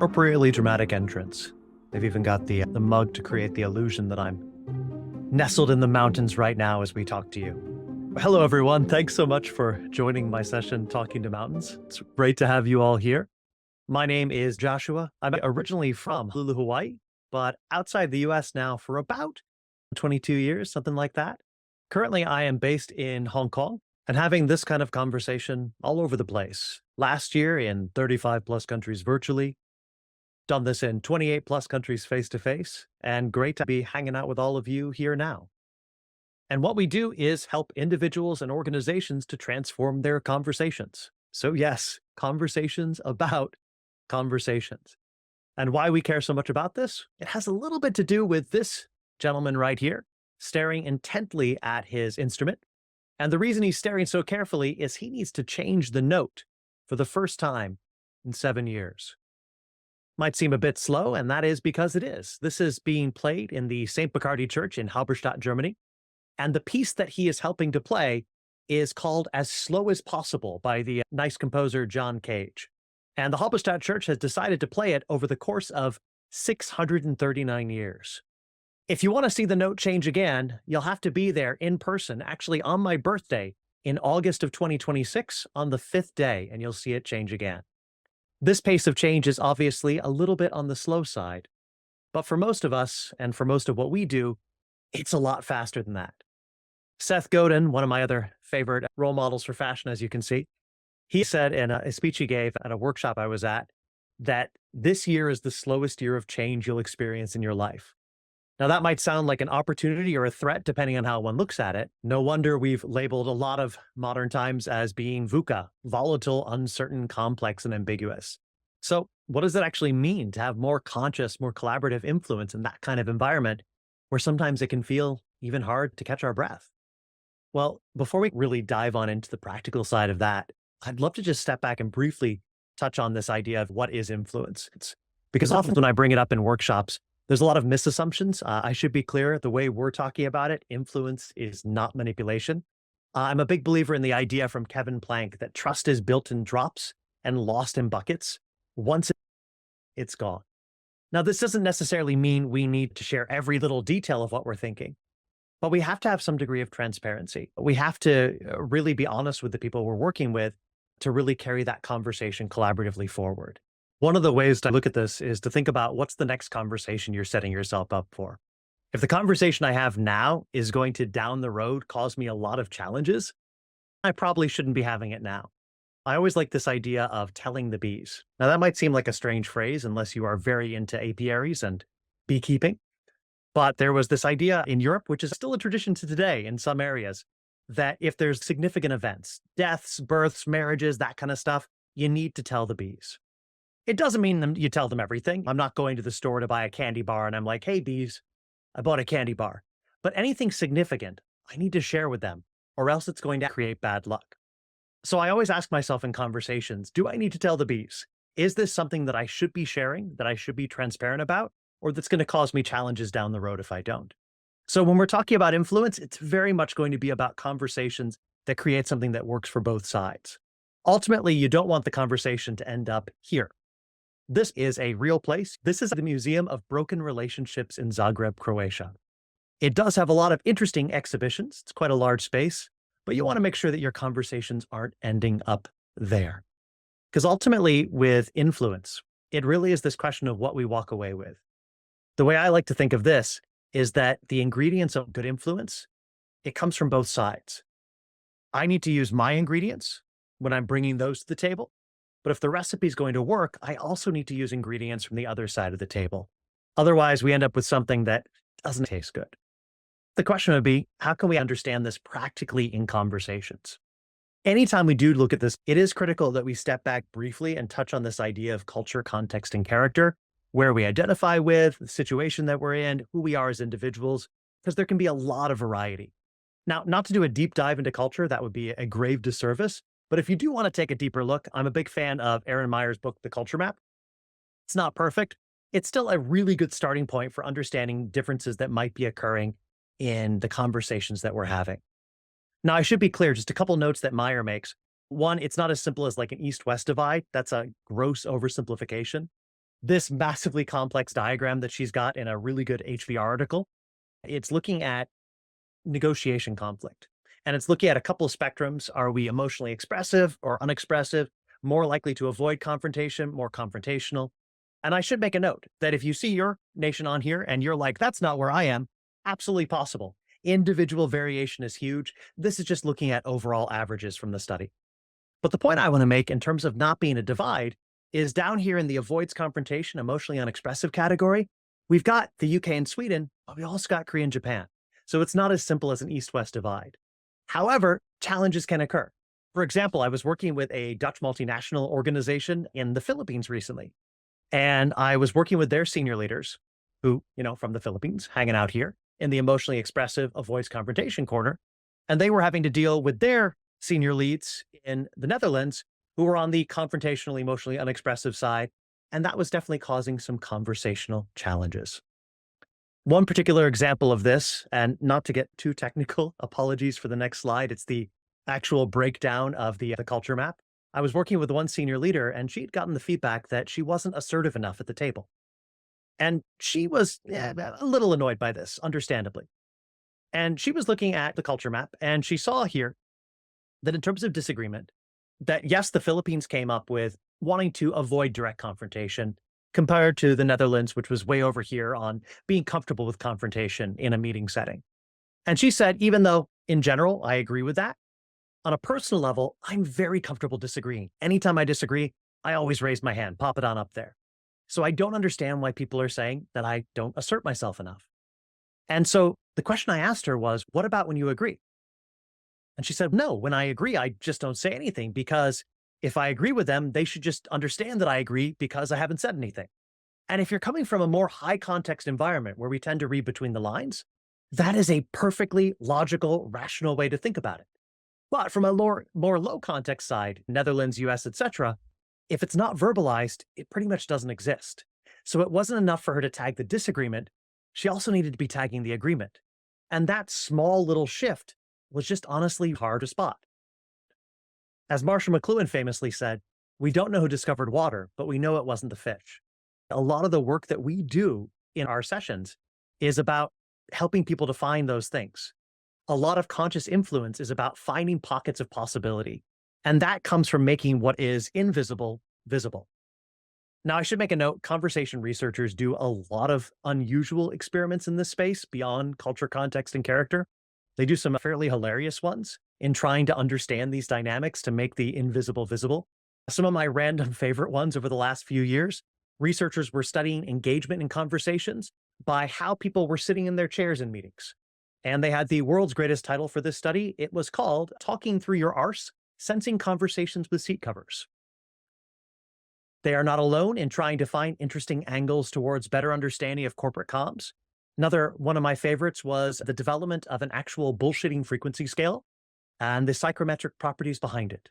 appropriately dramatic entrance. They've even got the mug to create the illusion that I'm nestled in the mountains right now as we talk to you. Hello, everyone. Thanks so much for joining my session, Talking to Mountains. It's great to have you all here. My name is Joshua. I'm originally from Honolulu, Hawaii, but outside the US now for about 22 years, something like that. Currently, I am based in Hong Kong and having this kind of conversation all over the place. Last year in 35 plus countries virtually, done this in 28 plus countries face to face, and great to be hanging out with all of you here now. And what we do is help individuals and organizations to transform their conversations. So yes, conversations about conversations. And why we care so much about this? It has a little bit to do with this gentleman right here, staring intently at his instrument. And the reason he's staring so carefully is he needs to change the note for the first time in 7 years. Might seem a bit slow, and that is because it is. This is being played in the St. Bacardi Church in Halberstadt, Germany. And the piece that he is helping to play is called As Slow as Possible by the nice composer John Cage. And the Halberstadt Church has decided to play it over the course of 639 years. If you want to see the note change again, you'll have to be there in person, actually on my birthday in August of 2026 on the 5th day, and you'll see it change again. This pace of change is obviously a little bit on the slow side, but for most of us and for most of what we do, it's a lot faster than that. Seth Godin, one of my other favorite role models for fashion, as you can see, he said in a speech he gave at a workshop I was at, that this year is the slowest year of change you'll experience in your life. Now, that might sound like an opportunity or a threat, depending on how one looks at it. No wonder we've labeled a lot of modern times as being VUCA, volatile, uncertain, complex, and ambiguous. So what does it actually mean to have more conscious, more collaborative influence in that kind of environment where sometimes it can feel even hard to catch our breath? Well, before we really dive on into the practical side of that, I'd love to just step back and briefly touch on this idea of what is influence. Because often when I bring it up in workshops, there's a lot of misassumptions. I should be clear, the way we're talking about it, influence is not manipulation. I'm a big believer in the idea from Kevin Plank that trust is built in drops and lost in buckets. Once it's gone. Now, this doesn't necessarily mean we need to share every little detail of what we're thinking, but we have to have some degree of transparency. We have to really be honest with the people we're working with to really carry that conversation collaboratively forward. One of the ways to look at this is to think about what's the next conversation you're setting yourself up for. If the conversation I have now is going to down the road cause me a lot of challenges, I probably shouldn't be having it now. I always like this idea of telling the bees. Now, that might seem like a strange phrase unless you are very into apiaries and beekeeping. But there was this idea in Europe, which is still a tradition to today in some areas, that if there's significant events, deaths, births, marriages, that kind of stuff, you need to tell the bees. It doesn't mean you tell them everything. I'm not going to the store to buy a candy bar and I'm like, hey, bees, I bought a candy bar. But anything significant, I need to share with them, or else it's going to create bad luck. So I always ask myself in conversations, do I need to tell the bees? Is this something that I should be sharing, that I should be transparent about, or that's going to cause me challenges down the road if I don't? So when we're talking about influence, it's very much going to be about conversations that create something that works for both sides. Ultimately, you don't want the conversation to end up here. This is a real place. This is the Museum of Broken Relationships in Zagreb, Croatia. It does have a lot of interesting exhibitions. It's quite a large space, but you want to make sure that your conversations aren't ending up there. Because ultimately, with influence, it really is this question of what we walk away with. The way I like to think of this is that the ingredients of good influence, it comes from both sides. I need to use my ingredients when I'm bringing those to the table. But if the recipe is going to work, I also need to use ingredients from the other side of the table. Otherwise, we end up with something that doesn't taste good. The question would be, how can we understand this practically in conversations? Anytime we do look at this, it is critical that we step back briefly and touch on this idea of culture, context, and character, where we identify with, the situation that we're in, who we are as individuals, because there can be a lot of variety. Now, not to do a deep dive into culture, that would be a grave disservice. But if you do want to take a deeper look, I'm a big fan of Aaron Meyer's book, The Culture Map. It's not perfect. It's still a really good starting point for understanding differences that might be occurring in the conversations that we're having. Now, I should be clear, just a couple notes that Meyer makes. One, it's not as simple as like an east-west divide. That's a gross oversimplification. this massively complex diagram that she's got in a really good HVR article, it's looking at negotiation conflict. And it's looking at a couple of spectrums. Are we emotionally expressive or unexpressive? More likely to avoid confrontation, more confrontational? And I should make a note that if you see your nation on here and you're like, that's not where I am, absolutely possible. Individual variation is huge. This is just looking at overall averages from the study. But the point I want to make in terms of not being a divide is down here in the avoids confrontation, emotionally unexpressive category, we've got the UK and Sweden, but we also got Korea and Japan. So it's not as simple as an east-west divide. However, challenges can occur. For example, I was working with a Dutch multinational organization in the Philippines recently, and I was working with their senior leaders who, from the Philippines, hanging out here in the emotionally expressive avoids confrontation corner. And they were having to deal with their senior leads in the Netherlands who were on the confrontational, emotionally unexpressive side. And that was definitely causing some conversational challenges. One particular example of this, and not to get too technical, apologies for the next slide, it's the actual breakdown of the culture map. I was working with one senior leader, and she'd gotten the feedback that she wasn't assertive enough at the table. And she was a little annoyed by this, understandably. And she was looking at the culture map, and she saw here that in terms of disagreement, that yes, the Philippines came up with wanting to avoid direct confrontation compared to the Netherlands, which was way over here on being comfortable with confrontation in a meeting setting. And she said, even though in general, I agree with that, on a personal level, I'm very comfortable disagreeing. Anytime I disagree, I always raise my hand, pop it on up there. So I don't understand why people are saying that I don't assert myself enough. And so the question I asked her was, what about when you agree? And she said, no, when I agree, I just don't say anything because if I agree with them, they should just understand that I agree because I haven't said anything. And if you're coming from a more high context environment where we tend to read between the lines, that is a perfectly logical, rational way to think about it. But from a more low context side, Netherlands, US, etc., if it's not verbalized, it pretty much doesn't exist. So it wasn't enough for her to tag the disagreement. She also needed to be tagging the agreement. And that small little shift was just honestly hard to spot. As Marshall McLuhan famously said, we don't know who discovered water, but we know it wasn't the fish. A lot of the work that we do in our sessions is about helping people to find those things. A lot of conscious influence is about finding pockets of possibility. And that comes from making what is invisible visible. Now, I should make a note, conversation researchers do a lot of unusual experiments in this space beyond culture, context, and character. They do some fairly hilarious ones in trying to understand these dynamics to make the invisible visible. Some of my random favorite ones over the last few years, researchers were studying engagement in conversations by how people were sitting in their chairs in meetings. And they had the world's greatest title for this study. It was called Talking Through Your Arse, Sensing Conversations with Seat Covers. They are not alone in trying to find interesting angles towards better understanding of corporate comms. Another one of my favorites was the development of an actual bullshitting frequency scale and the psychometric properties behind it.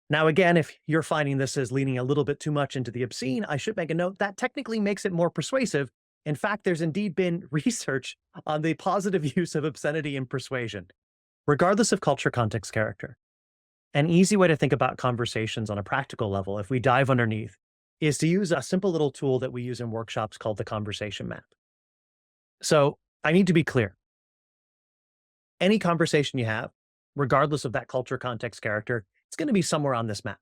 Now, again, if you're finding this as leaning a little bit too much into the obscene, I should make a note that technically makes it more persuasive. In fact, there's indeed been research on the positive use of obscenity in persuasion, regardless of culture, context, character. An easy way to think about conversations on a practical level, if we dive underneath, is to use a simple little tool that we use in workshops called the conversation map. So I need to be clear. Any conversation you have, regardless of that culture, context, character, it's going to be somewhere on this map.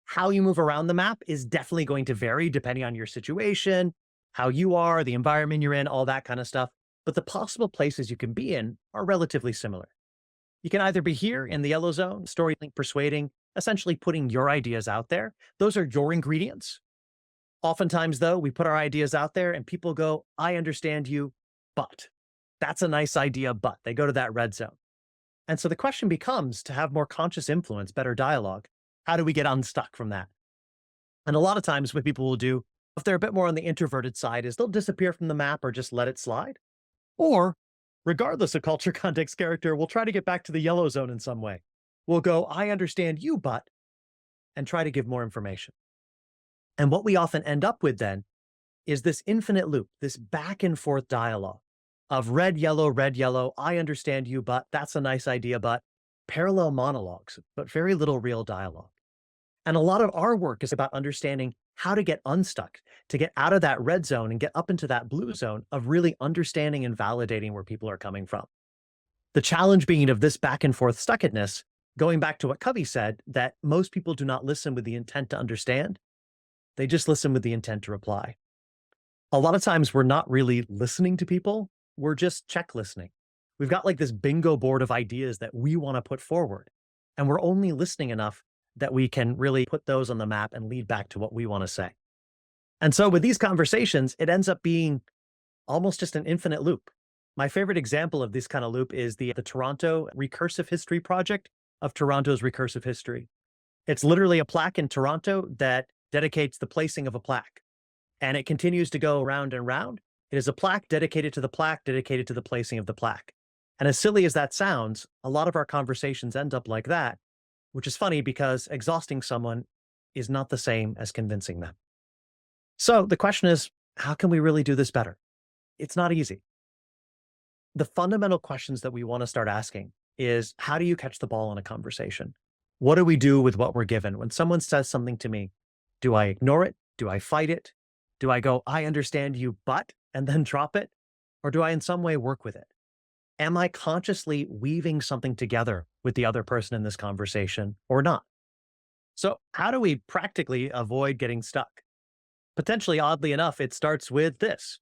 How you move around the map is definitely going to vary depending on your situation, how you are, the environment you're in, all that kind of stuff. But the possible places you can be in are relatively similar. You can either be here in the yellow zone, story link persuading, essentially putting your ideas out there. Those are your ingredients. Oftentimes, though, we put our ideas out there and people go, I understand you, but that's a nice idea, but they go to that red zone. And so the question becomes, to have more conscious influence, better dialogue, how do we get unstuck from that? And a lot of times what people will do, if they're a bit more on the introverted side, is they'll disappear from the map or just let it slide. Or regardless of culture, context, character, we'll try to get back to the yellow zone in some way. We'll go, I understand you, but, and try to give more information. And what we often end up with then is this infinite loop, this back and forth dialogue of red, yellow, I understand you, but that's a nice idea, but parallel monologues, but very little real dialogue. And a lot of our work is about understanding how to get unstuck, to get out of that red zone and get up into that blue zone of really understanding and validating where people are coming from. The challenge being of this back and forth stuckedness, going back to what Covey said, that most people do not listen with the intent to understand. They just listen with the intent to reply. A lot of times we're not really listening to people. We're just check listening. We've got like this bingo board of ideas that we want to put forward. And we're only listening enough that we can really put those on the map and lead back to what we want to say. And so with these conversations, it ends up being almost just an infinite loop. My favorite example of this kind of loop is the Toronto Recursive History Project of Toronto's recursive history. It's literally a plaque in Toronto that dedicates the placing of a plaque. And it continues to go round and round. It is a plaque dedicated to the plaque, dedicated to the placing of the plaque. And as silly as that sounds, a lot of our conversations end up like that, which is funny because exhausting someone is not the same as convincing them. So the question is, how can we really do this better? It's not easy. The fundamental questions that we want to start asking is, how do you catch the ball in a conversation? What do we do with what we're given? When someone says something to me, do I ignore it? Do I fight it? Do I go, I understand you, but, and then drop it? Or do I in some way work with it? Am I consciously weaving something together with the other person in this conversation or not? So how do we practically avoid getting stuck? Potentially, oddly enough, it starts with this.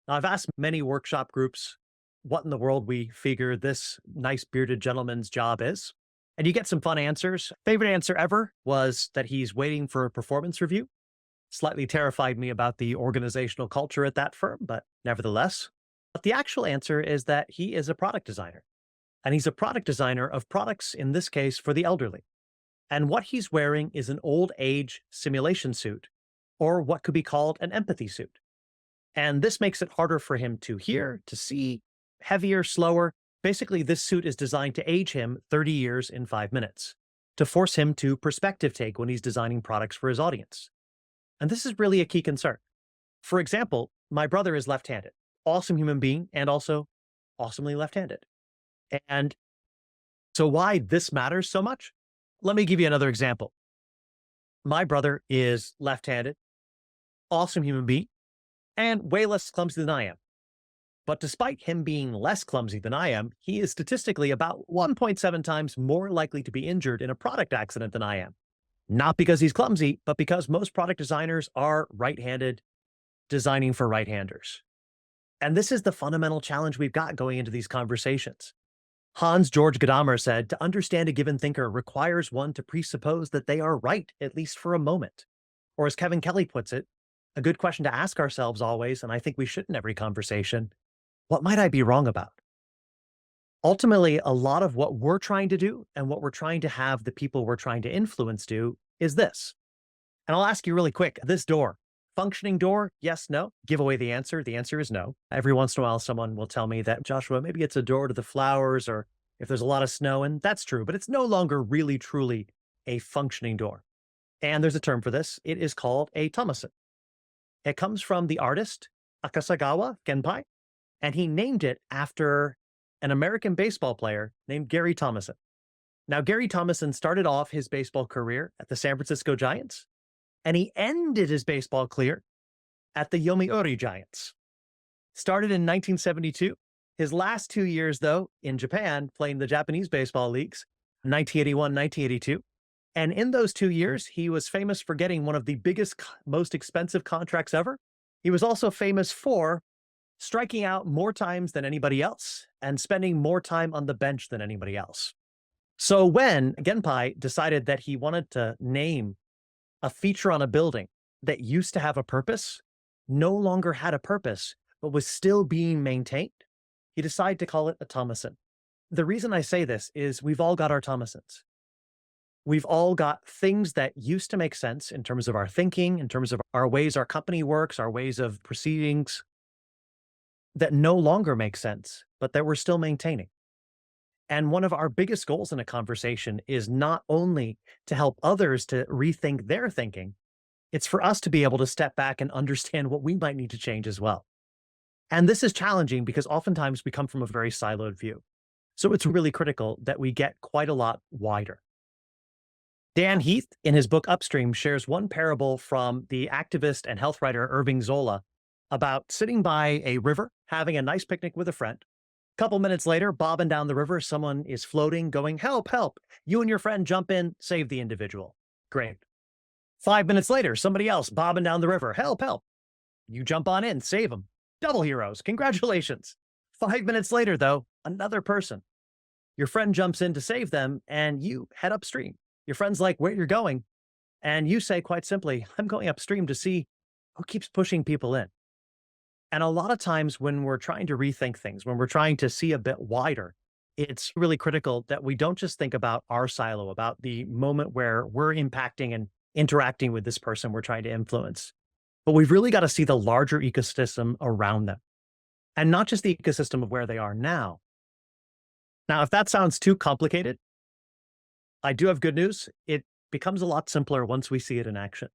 Now, I've asked many workshop groups what in the world we figure this nice bearded gentleman's job is. And you get some fun answers. Favorite answer ever was that he's waiting for a performance review. Slightly terrified me about the organizational culture at that firm, but nevertheless. But the actual answer is that he is a product designer. And he's a product designer of products, in this case, for the elderly. And what he's wearing is an old age simulation suit, or what could be called an empathy suit. And this makes it harder for him to hear, to see, heavier, slower. Basically, this suit is designed to age him 30 years in 5 minutes, to force him to perspective take when he's designing products for his audience. And this is really a key concern. For example, my brother is left-handed, awesome human being, and also awesomely left-handed. And so why this matters so much? Let me give you another example. My brother is left-handed, awesome human being, and way less clumsy than I am. But despite him being less clumsy than I am, he is statistically about 1.7 times more likely to be injured in a product accident than I am. Not because he's clumsy, but because most product designers are right-handed, designing for right-handers. And this is the fundamental challenge we've got going into these conversations. Hans Georg Gadamer said, to understand a given thinker requires one to presuppose that they are right, at least for a moment. Or as Kevin Kelly puts it, a good question to ask ourselves always, and I think we should in every conversation, what might I be wrong about? Ultimately, a lot of what we're trying to do and what we're trying to have the people we're trying to influence do is this. And I'll ask you really quick, this door, functioning door, yes, no? Give away the answer. The answer is no. Every once in a while, someone will tell me that, Joshua, maybe it's a door to the flowers, or if there's a lot of snow, and that's true, but it's no longer really, truly a functioning door. And there's a term for this. It is called a Thomason. It comes from the artist Akasagawa Genpai, and he named it after an American baseball player named Gary Thomason. Now, Gary Thomason started off his baseball career at the San Francisco Giants, and he ended his baseball career at the Yomiuri Giants. Started in 1972. His last 2 years, though, in Japan, playing the Japanese baseball leagues, 1981, 1982. And in those 2 years, he was famous for getting one of the biggest, most expensive contracts ever. He was also famous for striking out more times than anybody else and spending more time on the bench than anybody else. So when Genpai decided that he wanted to name a feature on a building that used to have a purpose, no longer had a purpose, but was still being maintained, he decided to call it a Thomason. The reason I say this is we've all got our Thomasons. We've all got things that used to make sense in terms of our thinking, in terms of our ways our company works, our ways of proceedings, that no longer make sense, but that we're still maintaining. And one of our biggest goals in a conversation is not only to help others to rethink their thinking, it's for us to be able to step back and understand what we might need to change as well. And this is challenging because oftentimes we come from a very siloed view. So it's really critical that we get quite a lot wider. Dan Heath, in his book Upstream, shares one parable from the activist and health writer Irving Zola about sitting by a river, having a nice picnic with a friend. A couple minutes later, bobbing down the river, someone is floating, going, "Help, help." You and your friend jump in, save the individual. Great. 5 minutes later, somebody else bobbing down the river, "Help, help." You jump on in, save them. Double heroes. Congratulations. 5 minutes later, though, another person. Your friend jumps in to save them, and you head upstream. Your friend's like, "Where you're going?" And you say quite simply, "I'm going upstream to see who keeps pushing people in." And a lot of times when we're trying to rethink things, when we're trying to see a bit wider, it's really critical that we don't just think about our silo, about the moment where we're impacting and interacting with this person we're trying to influence. But we've really got to see the larger ecosystem around them and not just the ecosystem of where they are now. Now, if that sounds too complicated, I do have good news. It becomes a lot simpler once we see it in action.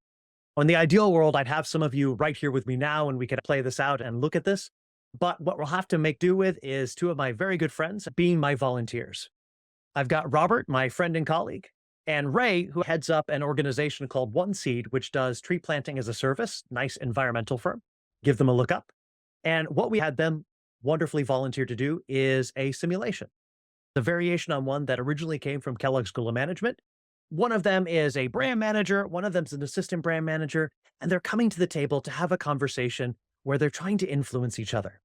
In the ideal world, I'd have some of you right here with me now and we could play this out and look at this. But what we'll have to make do with is two of my very good friends being my volunteers. I've got Robert, my friend and colleague, and Ray, who heads up an organization called One Seed, which does tree planting as a service, nice environmental firm. Give them a look up. And what we had them wonderfully volunteer to do is a simulation, the variation on one that originally came from Kellogg School of Management. One of them is a brand manager, one of them's an assistant brand manager, and they're coming to the table to have a conversation where they're trying to influence each other.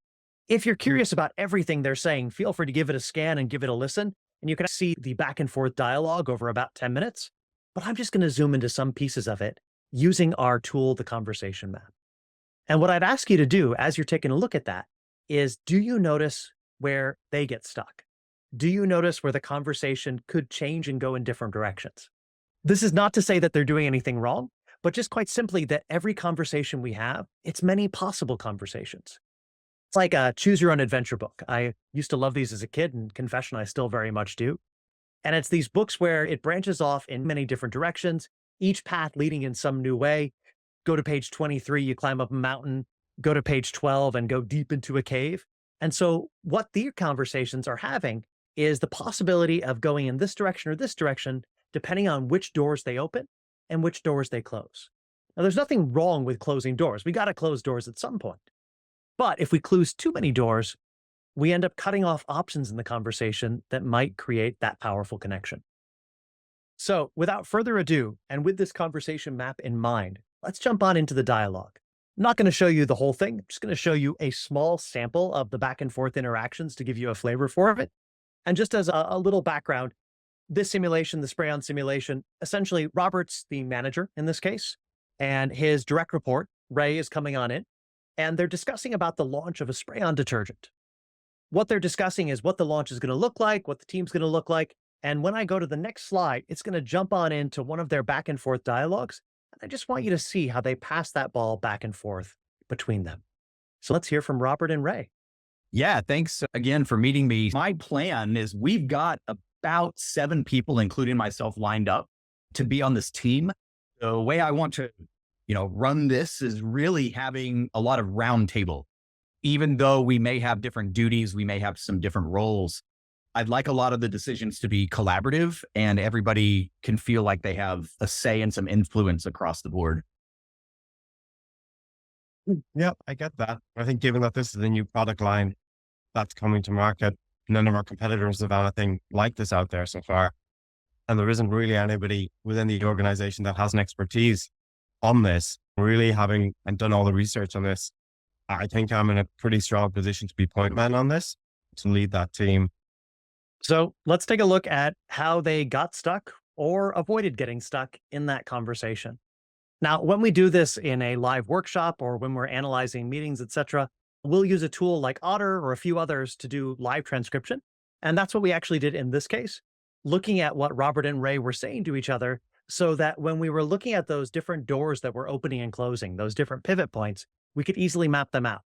If you're curious about everything they're saying, feel free to give it a scan and give it a listen, and you can see the back and forth dialogue over about 10 minutes. But I'm just going to zoom into some pieces of it using our tool, the conversation map. And what I'd ask you to do as you're taking a look at that is, do you notice where they get stuck? Do you notice where the conversation could change and go in different directions? This is not to say that they're doing anything wrong, but just quite simply that every conversation we have, it's many possible conversations. It's like a choose your own adventure book. I used to love these as a kid, and confession, I still very much do. And it's these books where it branches off in many different directions, each path leading in some new way. Go to page 23, you climb up a mountain, go to page 12 and go deep into a cave. And so what the conversations are having is the possibility of going in this direction or this direction, depending on which doors they open and which doors they close. Now, there's nothing wrong with closing doors. We got to close doors at some point. But if we close too many doors, we end up cutting off options in the conversation that might create that powerful connection. So without further ado, and with this conversation map in mind, let's jump on into the dialogue. I'm not going to show you the whole thing. I'm just going to show you a small sample of the back and forth interactions to give you a flavor for it. And just as a little background, this simulation, the spray-on simulation, essentially Robert's the manager in this case, and his direct report, Ray, is coming on in, and they're discussing about the launch of a spray-on detergent. What they're discussing is what the launch is going to look like, what the team's going to look like. And when I go to the next slide, it's going to jump on into one of their back and forth dialogues. And I just want you to see how they pass that ball back and forth between them. So let's hear from Robert and Ray. Yeah, thanks again for meeting me. My plan is we've got about 7 people, including myself, lined up to be on this team. The way I want to, run this is really having a lot of round table. Even though we may have different duties, we may have some different roles, I'd like a lot of the decisions to be collaborative and everybody can feel like they have a say and some influence across the board. Yeah, I get that. I think given that this is a new product line that's coming to market, none of our competitors have anything like this out there so far. And there isn't really anybody within the organization that has an expertise on this, really having and done all the research on this. I think I'm in a pretty strong position to be point man on this, to lead that team. So let's take a look at how they got stuck or avoided getting stuck in that conversation. Now, when we do this in a live workshop or when we're analyzing meetings, etc., we'll use a tool like Otter or a few others to do live transcription. And that's what we actually did in this case, looking at what Robert and Ray were saying to each other so that when we were looking at those different doors that were opening and closing, those different pivot points, we could easily map them out.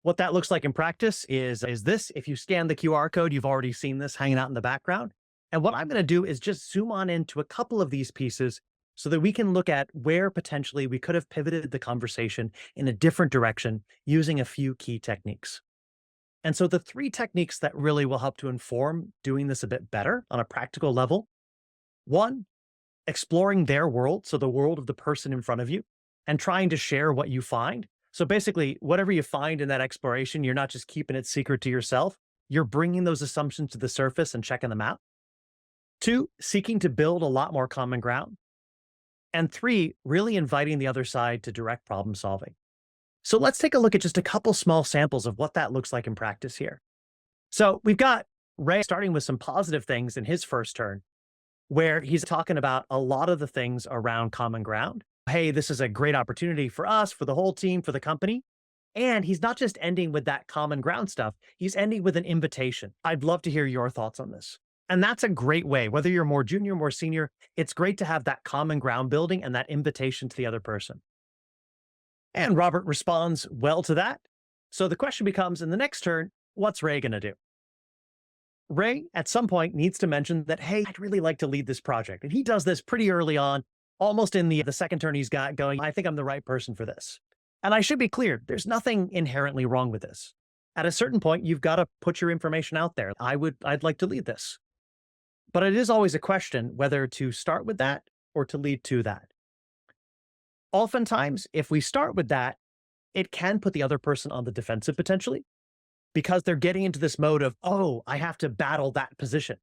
What that looks like in practice is this. If you scan the QR code, you've already seen this hanging out in the background. And what I'm going to do is just zoom on into a couple of these pieces so that we can look at where potentially we could have pivoted the conversation in a different direction using a few key techniques. And so the 3 techniques that really will help to inform doing this a bit better on a practical level. 1, exploring their world, so the world of the person in front of you, and trying to share what you find. So basically, whatever you find in that exploration, you're not just keeping it secret to yourself, you're bringing those assumptions to the surface and checking them out. Two, seeking to build a lot more common ground. And three, really inviting the other side to direct problem solving. So let's take a look at just a couple small samples of what that looks like in practice here. So we've got Ray starting with some positive things in his first turn, where he's talking about a lot of the things around common ground. Hey, this is a great opportunity for us, for the whole team, for the company. And he's not just ending with that common ground stuff, he's ending with an invitation. I'd love to hear your thoughts on this. And that's a great way, whether you're more junior, more senior, it's great to have that common ground building and that invitation to the other person. And Robert responds well to that. So the question becomes in the next turn, what's Ray going to do? Ray, at some point, needs to mention that, hey, I'd really like to lead this project. And he does this pretty early on, almost in the second turn he's got going, I think I'm the right person for this. And I should be clear, there's nothing inherently wrong with this. At a certain point, you've got to put your information out there. I'd like to lead this. But it is always a question whether to start with that or to lead to that. Oftentimes, if we start with that, it can put the other person on the defensive potentially, because they're getting into this mode of, oh, I have to battle that position.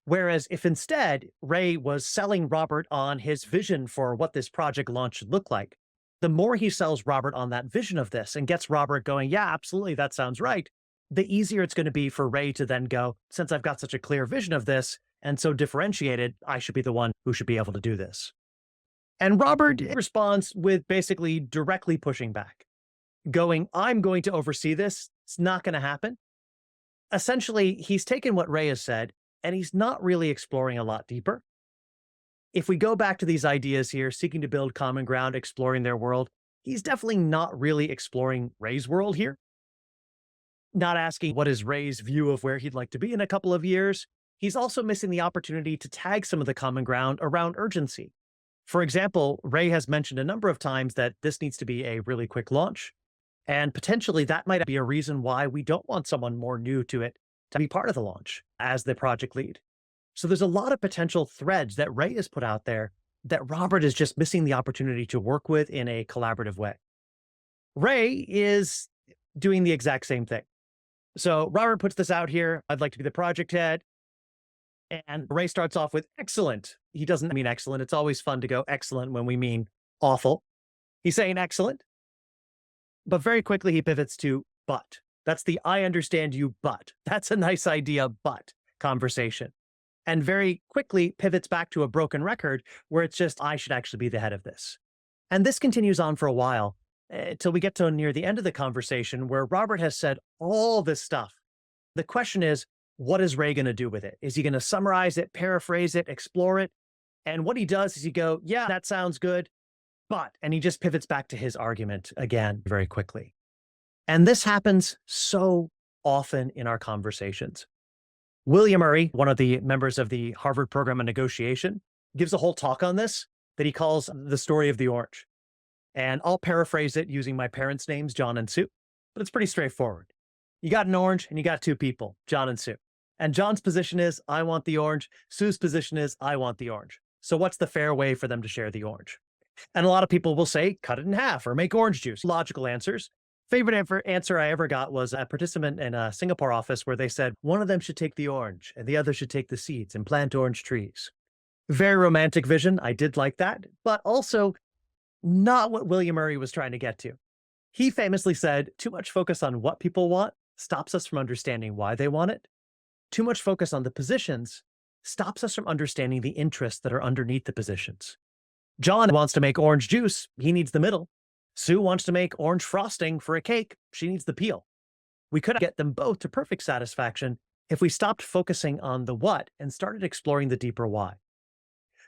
Whereas if instead Ray was selling Robert on his vision for what this project launch should look like, the more he sells Robert on that vision of this and gets Robert going, yeah, absolutely, that sounds right, the easier it's going to be for Ray to then go, since I've got such a clear vision of this and so differentiated, I should be the one who should be able to do this. And Robert responds with basically directly pushing back, going, I'm going to oversee this. It's not going to happen. Essentially, he's taken what Ray has said, and he's not really exploring a lot deeper. If we go back to these ideas here, seeking to build common ground, exploring their world, he's definitely not really exploring Ray's world here. Not asking what is Ray's view of where he'd like to be in a couple of years. He's also missing the opportunity to tag some of the common ground around urgency. For example, Ray has mentioned a number of times that this needs to be a really quick launch. And potentially that might be a reason why we don't want someone more new to it to be part of the launch as the project lead. So there's a lot of potential threads that Ray has put out there that Robert is just missing the opportunity to work with in a collaborative way. Ray is doing the exact same thing. So Robert puts this out here. I'd like to be the project head. And Ray starts off with excellent. He doesn't mean excellent. It's always fun to go excellent when we mean awful. He's saying excellent. But very quickly he pivots to but. That's the I understand you, but. That's a nice idea, but conversation. And very quickly pivots back to a broken record where it's just, I should actually be the head of this. And this continues on for a while till we get to near the end of the conversation where Robert has said all this stuff. The question is, what is Ray going to do with it? Is he going to summarize it, paraphrase it, explore it? And what he does is he go, yeah, that sounds good, but, and he just pivots back to his argument again very quickly. And this happens so often in our conversations. William Murray, one of the members of the Harvard Program on Negotiation, gives a whole talk on this that he calls The Story of the Orange. And I'll paraphrase it using my parents' names, John and Sue, but it's pretty straightforward. You got an orange and you got two people, John and Sue. And John's position is, I want the orange. Sue's position is, I want the orange. So what's the fair way for them to share the orange? And a lot of people will say, cut it in half or make orange juice. Logical answers. Favorite answer I ever got was a participant in a Singapore office where they said, one of them should take the orange and the other should take the seeds and plant orange trees. Very romantic vision. I did like that, but also not what William Murray was trying to get to. He famously said, too much focus on what people want stops us from understanding why they want it. Too much focus on the positions stops us from understanding the interests that are underneath the positions. John wants to make orange juice. He needs the middle. Sue wants to make orange frosting for a cake. She needs the peel. We could get them both to perfect satisfaction if we stopped focusing on the what and started exploring the deeper why.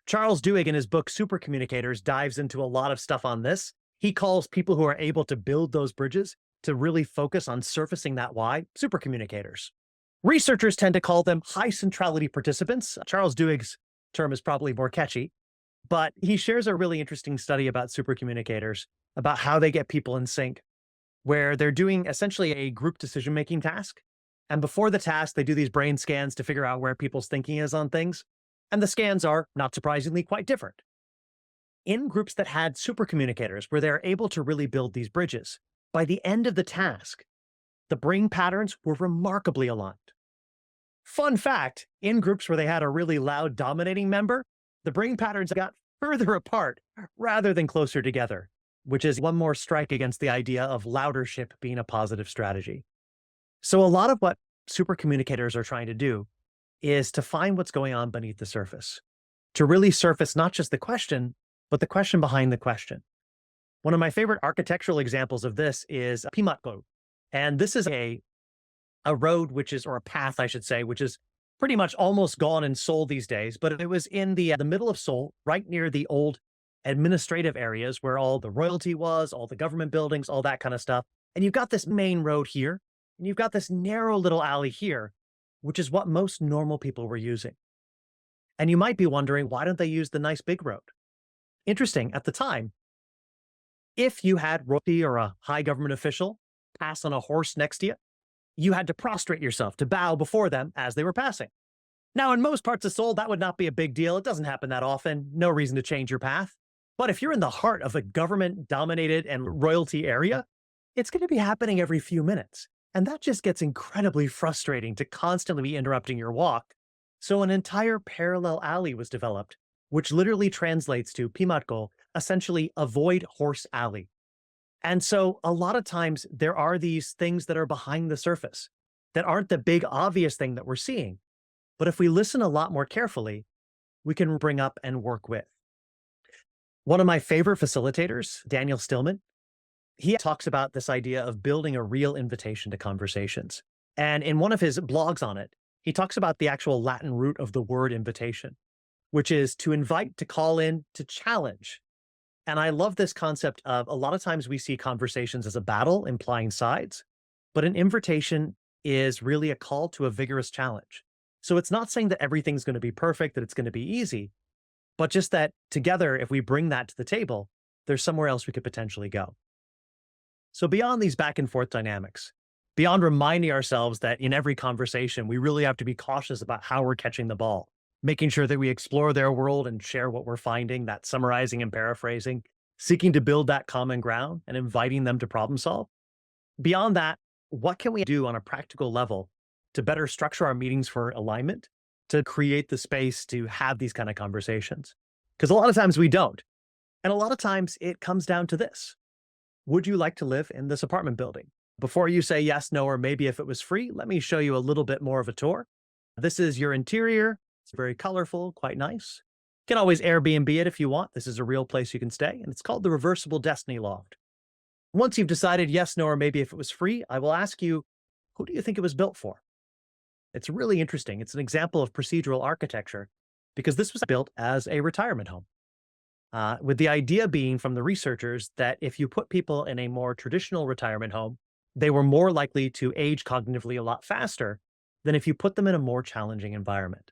Charles Duhigg in his book Supercommunicators dives into a lot of stuff on this. He calls people who are able to build those bridges to really focus on surfacing that why supercommunicators. Researchers tend to call them high centrality participants. Charles Duhigg's term is probably more catchy, but he shares a really interesting study about supercommunicators, about how they get people in sync, where they're doing essentially a group decision-making task. And before the task, they do these brain scans to figure out where people's thinking is on things. And the scans are, not surprisingly, quite different. In groups that had supercommunicators, where they're able to really build these bridges, by the end of the task, the brain patterns were remarkably aligned. Fun fact, in groups where they had a really loud dominating member, the brain patterns got further apart rather than closer together, which is one more strike against the idea of loudership being a positive strategy. So a lot of what supercommunicators are trying to do is to find what's going on beneath the surface, to really surface not just the question, but the question behind the question. One of my favorite architectural examples of this is mmhmm. And this is a road, or a path, I should say, which is pretty much almost gone in Seoul these days, but it was in the middle of Seoul, right near the old administrative areas where all the royalty was, all the government buildings, all that kind of stuff. And you've got this main road here, and you've got this narrow little alley here, which is what most normal people were using. And you might be wondering, why don't they use the nice big road? Interesting, at the time, if you had royalty or a high government official pass on a horse next to you, you had to prostrate yourself to bow before them as they were passing. Now, in most parts of Seoul, that would not be a big deal. It doesn't happen that often. No reason to change your path. But if you're in the heart of a government-dominated and royalty area, it's going to be happening every few minutes. And that just gets incredibly frustrating to constantly be interrupting your walk. So an entire parallel alley was developed, which literally translates to mmhmm, essentially avoid horse alley. And so a lot of times there are these things that are behind the surface that aren't the big obvious thing that we're seeing. But if we listen a lot more carefully, we can bring up and work with. One of my favorite facilitators, Daniel Stillman, he talks about this idea of building a real invitation to conversations. And in one of his blogs on it, he talks about the actual Latin root of the word invitation, which is to invite, to call in, to challenge. And I love this concept of, a lot of times we see conversations as a battle implying sides, but an invitation is really a call to a vigorous challenge. So it's not saying that everything's going to be perfect, that it's going to be easy, but just that together, if we bring that to the table, there's somewhere else we could potentially go. So beyond these back and forth dynamics, beyond reminding ourselves that in every conversation, we really have to be cautious about how we're catching the ball, making sure that we explore their world and share what we're finding, that summarizing and paraphrasing, seeking to build that common ground and inviting them to problem solve. Beyond that, what can we do on a practical level to better structure our meetings for alignment, to create the space to have these kind of conversations? Because a lot of times we don't. And a lot of times it comes down to this. Would you like to live in this apartment building? Before you say yes, no, or maybe if it was free, let me show you a little bit more of a tour. This is your interior. It's very colorful, quite nice. You can always Airbnb it if you want. This is a real place you can stay, and it's called the Reversible Destiny Loft. Once you've decided yes, no, or maybe if it was free, I will ask you, who do you think it was built for? It's really interesting. It's an example of procedural architecture because this was built as a retirement home. With the idea being from the researchers that if you put people in a more traditional retirement home, they were more likely to age cognitively a lot faster than if you put them in a more challenging environment.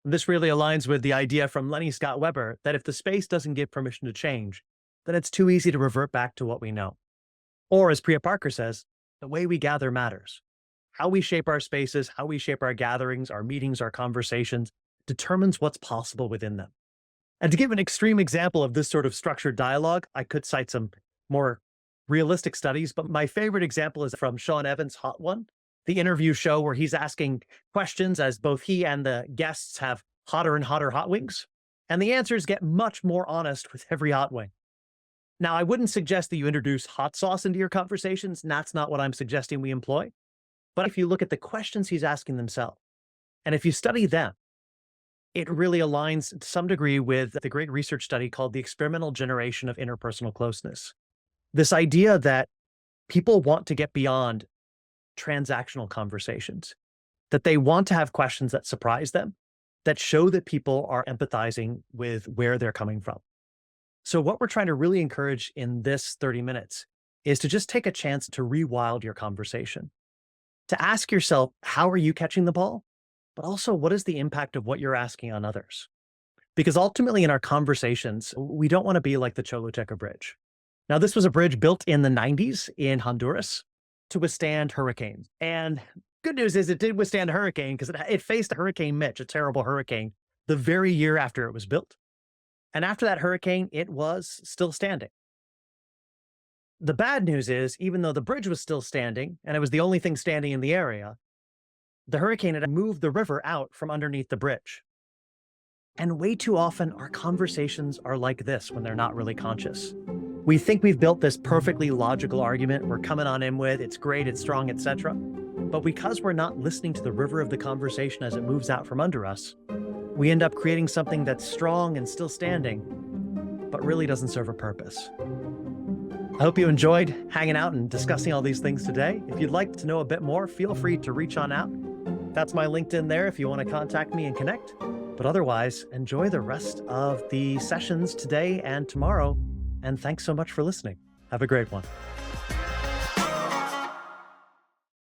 This really aligns with the idea from Lenny Scott Weber that if the space doesn't give permission to change, then it's too easy to revert back to what we know. Or as Priya Parker says, the way we gather matters. How we shape our spaces, how we shape our gatherings, our meetings, our conversations, determines what's possible within them. And to give an extreme example of this sort of structured dialogue, I could cite some more realistic studies, but my favorite example is from Sean Evans' Hot One, the interview show where he's asking questions as both he and the guests have hotter and hotter hot wings. And the answers get much more honest with every hot wing. Now, I wouldn't suggest that you introduce hot sauce into your conversations, and that's not what I'm suggesting we employ. But if you look at the questions he's asking themselves, and if you study them, it really aligns to some degree with the great research study called the experimental generation of interpersonal closeness. This idea that people want to get beyond transactional conversations, that they want to have questions that surprise them, that show that people are empathizing with where they're coming from. So what we're trying to really encourage in this 30 minutes is to just take a chance to rewild your conversation, to ask yourself, how are you catching the ball? But also, what is the impact of what you're asking on others? Because ultimately in our conversations, we don't want to be like the Choluteca Bridge. Now, this was a bridge built in the 90s in Honduras to withstand hurricanes. And Good news is it did withstand a hurricane because it faced Hurricane Mitch, a terrible hurricane, the very year after it was built. And after that hurricane, it was still standing. The bad news is, even though the bridge was still standing, and it was the only thing standing in the area, the hurricane had moved the river out from underneath the bridge. And way too often, our conversations are like this when they're not really conscious. We think we've built this perfectly logical argument we're coming on in with, it's great, it's strong, etc. But because we're not listening to the river of the conversation as it moves out from under us, we end up creating something that's strong and still standing, but really doesn't serve a purpose. I hope you enjoyed hanging out and discussing all these things today. If you'd like to know a bit more, feel free to reach on out. That's my LinkedIn there if you want to contact me and connect. But otherwise, enjoy the rest of the sessions today and tomorrow. And thanks so much for listening. Have a great one.